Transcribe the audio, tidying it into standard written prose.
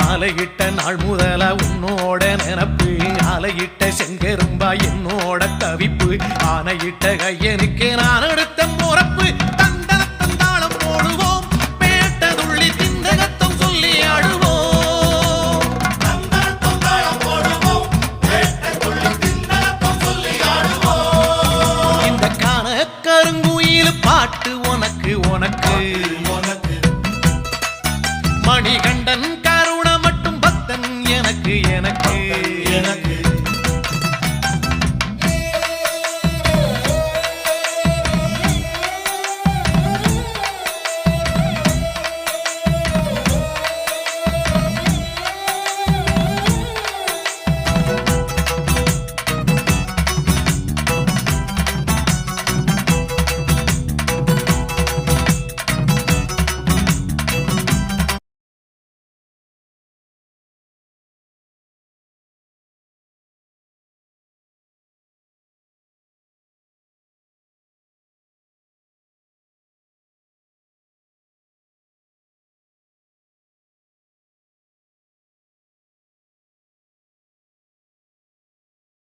மாலையிட்ட நாள் முதல உன்னோட நினப்பு ஆலையிட்ட செங்கரும்பா என்னோட தவிப்பு ஆனையிட்ட கையனுக்கு நான் எடுத்த முறப்பு தந்தனத்தந்தாளம் போடுவோம் பேட்டதுள்ளி திந்தகத்தம் சொல்லி ஆடுவோம் இந்த காண கருங்குயில் பாட்டு உனக்கு உனக்கு மணிகண்டன் கருண மட்டும் பக்தன் எனக்கு எனக்கு